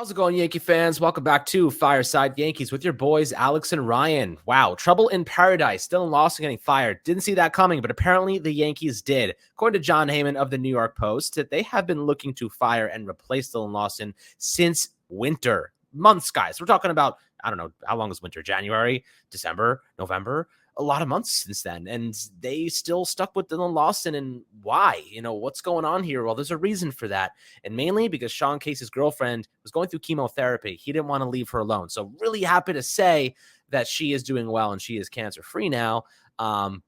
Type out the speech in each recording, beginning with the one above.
How's it going, Yankee fans? Welcome back to Fireside Yankees with your boys, Alex and Ryan. Wow, trouble in paradise. Dylan Lawson getting fired. Didn't see that coming, but apparently the Yankees did. According to John Heyman of the New York Post, that they have been looking to fire and replace Dylan Lawson since winter. Months, guys. We're talking about, I don't know, how long is winter? January, December, November? A lot of months since then, and they still stuck with Dylan Lawson. And why? What's going on here? Well, there's a reason for that, and mainly because Sean Casey's girlfriend was going through chemotherapy. He didn't want to leave her alone, so really happy to say that she is doing well and she is cancer-free now. And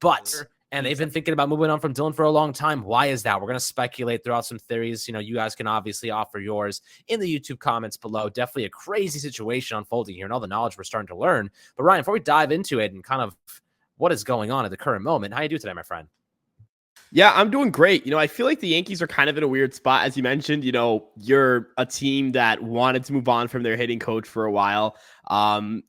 they've been thinking about moving on from Dylan for a long time. Why is that? We're going to speculate, throw out some theories. You guys can obviously offer yours in the YouTube comments below. Definitely a crazy situation unfolding here and all the knowledge we're starting to learn. But Ryan, before we dive into it and kind of what is going on at the current moment, how you do today, my friend? Yeah, I'm doing great. I feel like the Yankees are kind of in a weird spot. As you mentioned, you're a team that wanted to move on from their hitting coach for a while.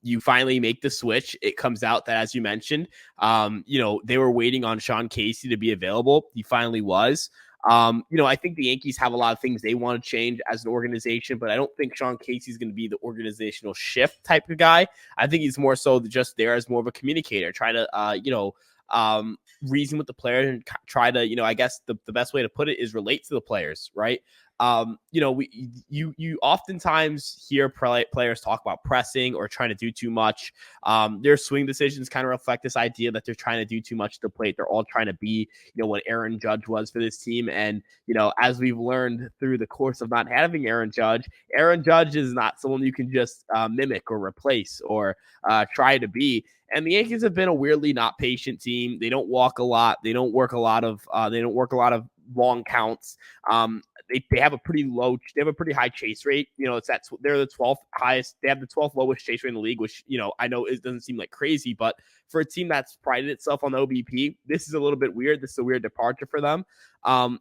You finally make the switch. It comes out that, as you mentioned, they were waiting on Sean Casey to be available. He finally was. I think the Yankees have a lot of things they want to change as an organization, but I don't think Sean Casey's going to be the organizational shift type of guy. I think he's more so just there as more of a communicator, trying to, reason with the players and try to, I guess the best way to put it is relate to the players, right? You oftentimes hear players talk about pressing or trying to do too much. Their swing decisions kind of reflect this idea that they're trying to do too much to the plate. They're all trying to be, what Aaron Judge was for this team. And, as we've learned through the course of not having Aaron Judge is not someone you can just mimic or replace or try to be. And the Yankees have been a weirdly not patient team. They don't walk a lot. They don't work a lot of long counts. They have a pretty high chase rate. They're the 12th highest. They have the 12th lowest chase rate in the league, which, I know it doesn't seem like crazy, but for a team that's prided itself on OBP, this is a little bit weird. This is a weird departure for them.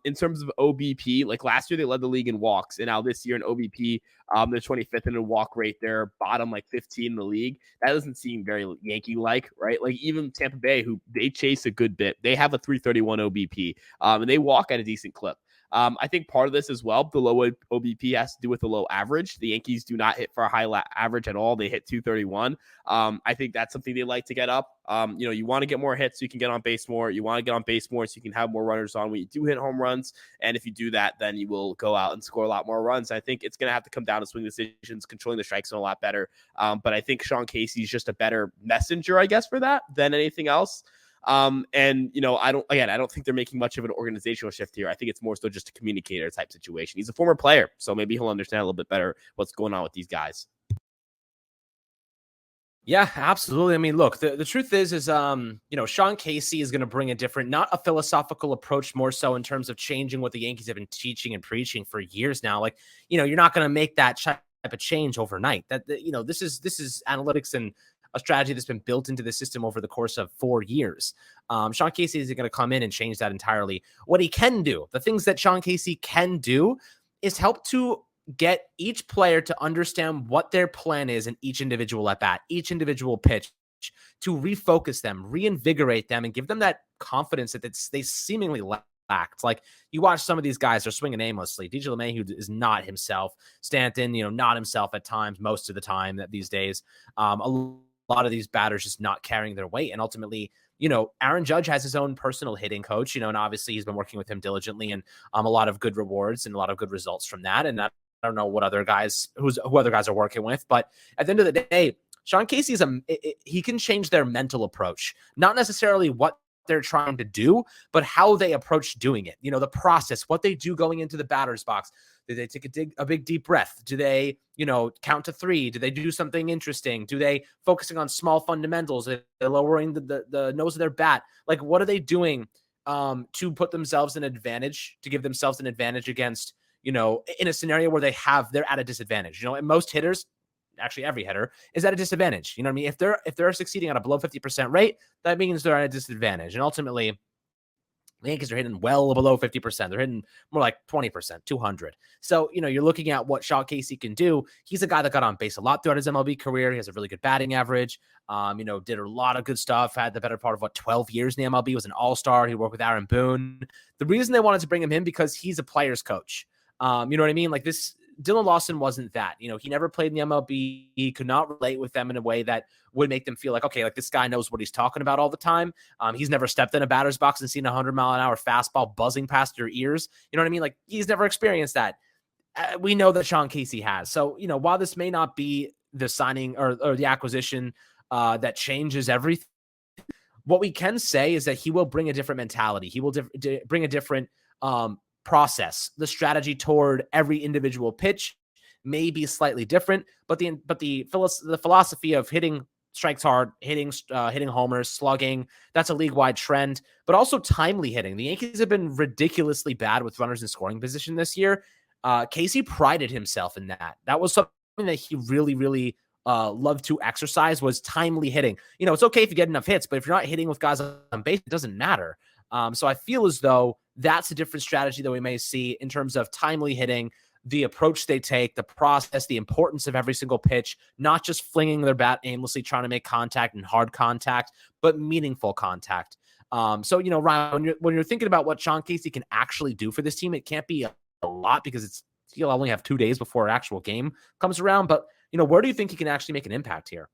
In terms of OBP, like last year, they led the league in walks, and now this year in OBP, they're 25th in a walk rate. They're bottom like 15 in the league. That doesn't seem very Yankee-like, right? Like even Tampa Bay, who they chase a good bit, they have a 331 OBP, and they walk at a decent clip. I think part of this as well, the low OBP has to do with the low average. The Yankees do not hit for a high average at all. They hit 231. I think that's something they like to get up. You want to get more hits so you can get on base more. You want to get on base more so you can have more runners on when you do hit home runs. And if you do that, then you will go out and score a lot more runs. I think it's going to have to come down to swing decisions, controlling the strike zone a lot better. But I think Sean Casey is just a better messenger, I guess, for that than anything else. I don't think they're making much of an organizational shift here. I think it's more so just a communicator type situation. He's a former player, so maybe he'll understand a little bit better what's going on with these guys. Yeah, absolutely. I mean, look, the truth is Sean Casey is going to bring a different, not a philosophical approach, more so in terms of changing what the Yankees have been teaching and preaching for years now. Like, you're not going to make that type of change overnight. This is analytics and a strategy that's been built into the system over the course of 4 years. Sean Casey isn't going to come in and change that entirely. What he can do, the things that Sean Casey can do, is help to get each player to understand what their plan is in each individual at bat, each individual pitch, to refocus them, reinvigorate them, and give them that confidence that they seemingly lacked. Like, you watch some of these guys, they're swinging aimlessly. DJ LeMahieu is not himself. Stanton, not himself at times, most of the time these days. A lot of these batters just not carrying their weight. And ultimately, Aaron Judge has his own personal hitting coach, and obviously he's been working with him diligently, and a lot of good rewards and a lot of good results from that. And I don't know what other guys, who other guys are working with, but at the end of the day, Sean Casey he can change their mental approach, not necessarily what they're trying to do, but how they approach doing it. The process, what they do going into the batter's box. Do they take a big deep breath? Do they, count to 3? Do they do something interesting? Do they focusing on small fundamentals? Are they lowering the nose of their bat? Like, what are they doing to put themselves in advantage, to give themselves an advantage against, in a scenario where they're at a disadvantage? And most hitters, actually every hitter, is at a disadvantage. You know what I mean? If they're succeeding at a below 50% rate, that means they're at a disadvantage. And ultimately, the Yankees are hitting well below 50%. They're hitting more like 20%, 200. So, you're looking at what Sean Casey can do. He's a guy that got on base a lot throughout his MLB career. He has a really good batting average. Did a lot of good stuff. Had the better part of 12 years in the MLB. Was an all-star. He worked with Aaron Boone. The reason they wanted to bring him in because he's a player's coach. You know what I mean? Like, this Dylan Lawson wasn't that. You know, he never played in the MLB. He could not relate with them in a way that would make them feel like, okay, like this guy knows what he's talking about all the time. He's never stepped in a batter's box and seen a 100-mile-an-hour fastball buzzing past your ears. You know what I mean? Like, he's never experienced that. We know that Sean Casey has. So, you know, while this may not be the signing or the acquisition that changes everything, what we can say is that he will bring a different mentality. He will bring a different process. The strategy toward every individual pitch may be slightly different, but the philosophy of hitting strikes hard, hitting homers, slugging, that's a league-wide trend, but also timely hitting. The Yankees have been ridiculously bad with runners in scoring position this year. Casey prided himself in that. That was something that he really, really loved to exercise, was timely hitting. You know, it's okay if you get enough hits, but if you're not hitting with guys on base, it doesn't matter. So I feel as though that's a different strategy that we may see in terms of timely hitting, the approach they take, the process, the importance of every single pitch, not just flinging their bat aimlessly, trying to make contact and hard contact, but meaningful contact. So, you know, Ryan, when you're thinking about what Sean Casey can actually do for this team, it can't be a lot because he'll only have 2 days before an actual game comes around. But, you know, where do you think he can actually make an impact here?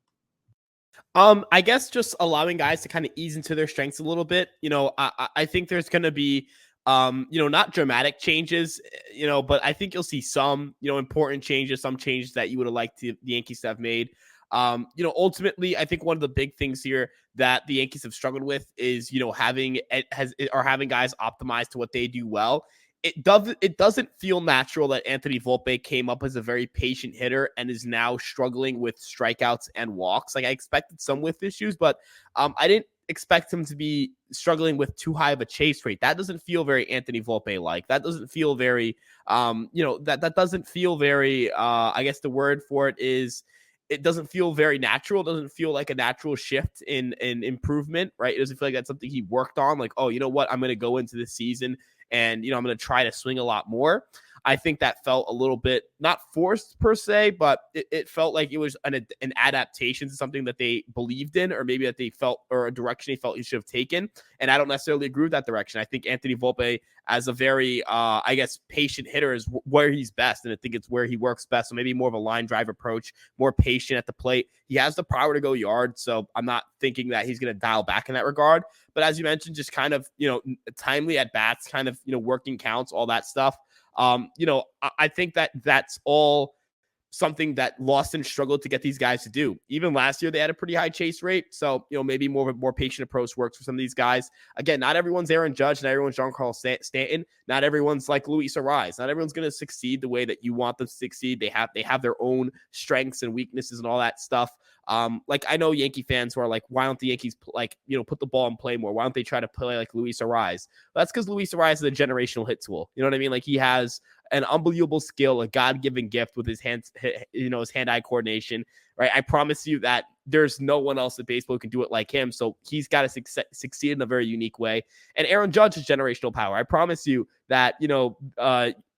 I guess just allowing guys to kind of ease into their strengths a little bit. You know, I think there's going to be, you know, not dramatic changes, you know, but I think you'll see some, you know, important changes, some changes that you would have liked the Yankees to have made. You know, ultimately, I think one of the big things here that the Yankees have struggled with is, you know, having guys optimized to what they do well. It doesn't feel natural that Anthony Volpe came up as a very patient hitter and is now struggling with strikeouts and walks. Like, I expected some whiff issues, but I didn't expect him to be struggling with too high of a chase rate. That doesn't feel very Anthony Volpe like. That doesn't feel very, you know, that doesn't feel very, I guess the word for it is, it doesn't feel very natural. It doesn't feel like a natural shift in improvement, right? It doesn't feel like that's something he worked on. Like, oh, you know what? I'm going to go into this season and, you know, I'm going to try to swing a lot more. I think that felt a little bit not forced per se, but it felt like it was an adaptation to something that they believed in, or maybe that they felt, or a direction they felt he should have taken. And I don't necessarily agree with that direction. I think Anthony Volpe, as a very, I guess, patient hitter, is where he's best. And I think it's where he works best. So maybe more of a line drive approach, more patient at the plate. He has the power to go yard. So I'm not thinking that he's going to dial back in that regard. But as you mentioned, just kind of, you know, timely at bats, kind of, you know, working counts, all that stuff. You know, I think that that's all something that Lawson struggled to get these guys to do. Even last year, they had a pretty high chase rate. So, you know, maybe more of a more patient approach works for some of these guys. Again, not everyone's Aaron Judge, not everyone's Giancarlo Stanton, not everyone's like Luis Ariz. Not everyone's going to succeed the way that you want them to succeed. They have their own strengths and weaknesses and all that stuff. Like, I know Yankee fans who are like, why don't the Yankees like, you know, put the ball and play more? Why don't they try to play like Luis Ariz? Well, that's because Luis Ariz is a generational hit tool. You know what I mean? Like, he has an unbelievable skill, a God-given gift with his hands, you know, his hand-eye coordination, right? I promise you that there's no one else in baseball who can do it like him. So he's got to succeed in a very unique way. And Aaron Judge has generational power. I promise you that, you know,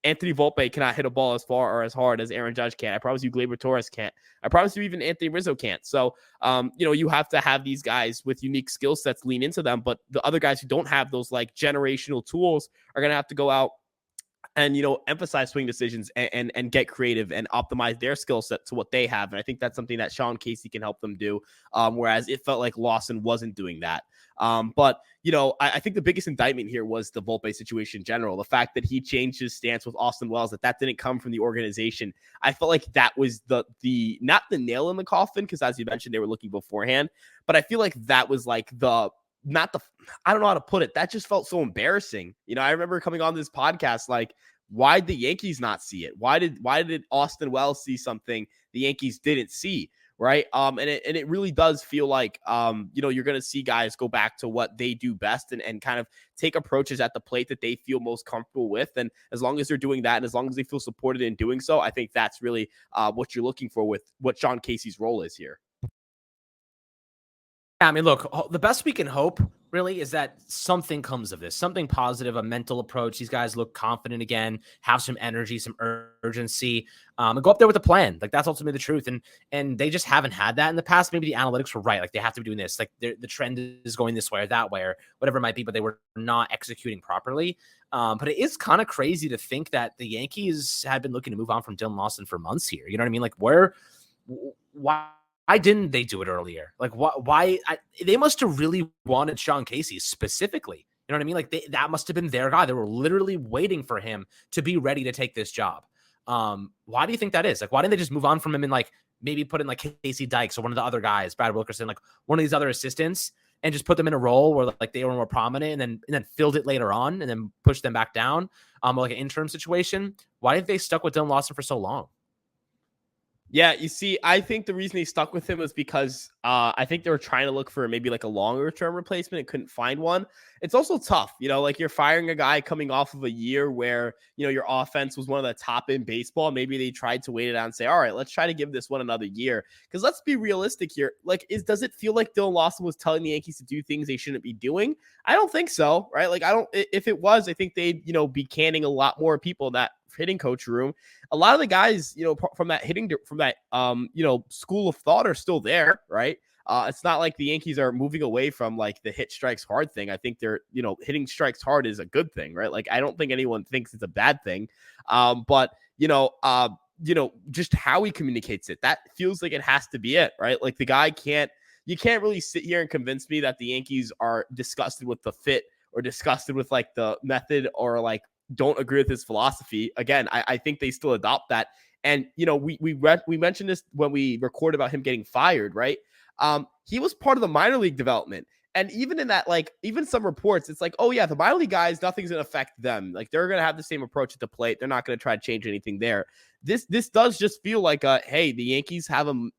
Anthony Volpe cannot hit a ball as far or as hard as Aaron Judge can. I promise you Gleyber Torres can't. I promise you even Anthony Rizzo can't. So, you know, you have to have these guys with unique skill sets lean into them. But the other guys who don't have those like generational tools are going to have to go out and, you know, emphasize swing decisions and get creative and optimize their skill set to what they have. And I think that's something that Sean Casey can help them do. Whereas it felt like Lawson wasn't doing that. But, you know, I think the biggest indictment here was the Volpe situation in general. The fact that he changed his stance with Austin Wells, that didn't come from the organization. I felt like that was the not the nail in the coffin, because as you mentioned, they were looking beforehand. But I feel like that was like I don't know how to put it. That just felt so embarrassing. You know, I remember coming on this podcast, like, why did the Yankees not see it? Why did Austin Wells see something the Yankees didn't see? Right. And it really does feel like, you know, you're going to see guys go back to what they do best and kind of take approaches at the plate that they feel most comfortable with. And as long as they're doing that, and as long as they feel supported in doing so, I think that's really what you're looking for with what Sean Casey's role is here. I mean, look, the best we can hope really is that something comes of this, something positive, a mental approach. These guys look confident again, have some energy, some urgency urgency, and go up there with a plan. Like that's ultimately the truth. And they just haven't had that in the past. Maybe the analytics were right. Like they have to be doing this. Like the trend is going this way or that way or whatever it might be, but they were not executing properly. But it is kind of crazy to think that the Yankees had been looking to move on from Dylan Lawson for months here. You know what I mean? Like why didn't they do it earlier? Like why they must have really wanted Sean Casey specifically. You know what I mean? Like that must have been their guy. They were literally waiting for him to be ready to take this job. Why do you think that is? Like, why didn't they just move on from him and like maybe put in like Casey Dykes or one of the other guys, Brad Wilkerson, like one of these other assistants, and just put them in a role where like they were more prominent and then filled it later on and then pushed them back down, like an interim situation? Why didn't they stuck with Dylan Lawson for so long? Yeah, you see, I think the reason they stuck with him was because I think they were trying to look for maybe like a longer term replacement and couldn't find one. It's also tough, like you're firing a guy coming off of a year where, your offense was one of the top in baseball. Maybe they tried to wait it out and say, all right, let's try to give this one another year. Because let's be realistic here. Like, does it feel like Dylan Lawson was telling the Yankees to do things they shouldn't be doing? I don't think so, right? Like, if it was, I think they'd, be canning a lot more people in that hitting coach room. A lot of the guys, from that school of thought are still there, right? It's not like the Yankees are moving away from like the hit strikes hard thing. I think they're, hitting strikes hard is a good thing, right? Like, I don't think anyone thinks it's a bad thing. But just how he communicates it, that feels like it has to be it, right? Like the guy you can't really sit here and convince me that the Yankees are disgusted with the fit or disgusted with like the method or like don't agree with his philosophy. Again, I think they still adopt that. And, we mentioned this when we recorded about him getting fired, right? He was part of the minor league development. And even in that, like, even some reports, it's like, oh yeah, the minor league guys, nothing's going to affect them. Like they're going to have the same approach at the plate. They're not going to try to change anything there. This does just feel like hey, the Yankees have an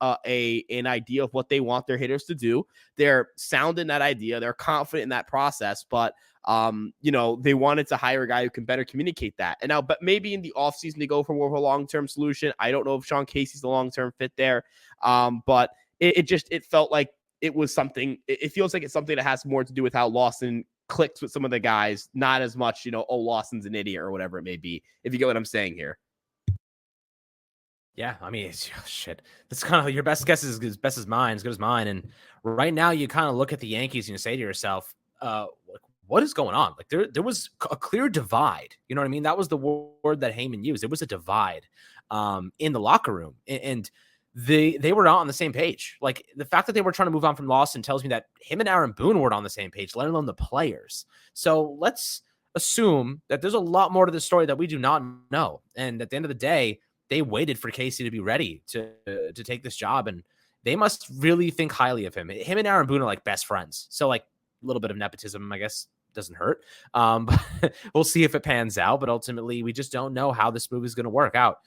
idea of what they want their hitters to do. They're sound in that idea. They're confident in that process, but they wanted to hire a guy who can better communicate that. And now, but maybe in the offseason, they go for more of a long-term solution. I don't know if Sean Casey's the long-term fit there. But it felt like it was something, it feels like it's something that has more to do with how Lawson clicks with some of the guys, not as much, oh, Lawson's an idiot or whatever it may be, if you get what I'm saying here. Yeah, I mean, shit. That's kind of your best guess is as best as mine, as good as mine. And right now, you kind of look at the Yankees and you say to yourself, what is going on? Like there was a clear divide. You know what I mean? That was the word that Heyman used. There was a divide in the locker room, and they were not on the same page. Like the fact that they were trying to move on from Lawson tells me that him and Aaron Boone weren't on the same page, let alone the players. So let's assume that there's a lot more to this story that we do not know. And at the end of the day, they waited for Casey to be ready to take this job, and they must really think highly of him. Him and Aaron Boone are like best friends. So like a little bit of nepotism, I guess, doesn't hurt. But we'll see if it pans out. But ultimately, we just don't know how this move is going to work out.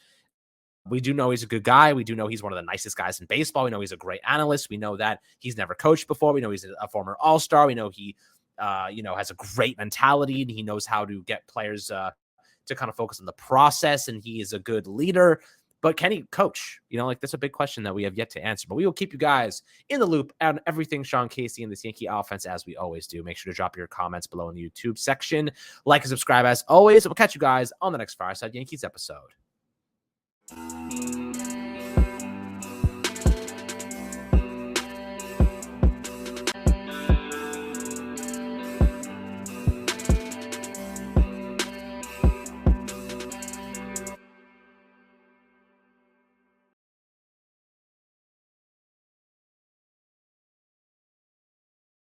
We do know he's a good guy. We do know he's one of the nicest guys in baseball. We know he's a great analyst. We know that he's never coached before. We know he's a former all-star. We know he, has a great mentality, and he knows how to get players to kind of focus on the process, and he is a good leader. But can he coach? That's a big question that we have yet to answer. But we will keep you guys in the loop on everything Sean Casey and this Yankee offense, as we always do. Make sure to drop your comments below in the YouTube section. Like and subscribe as always. We'll catch you guys on the next Fireside Yankees episode.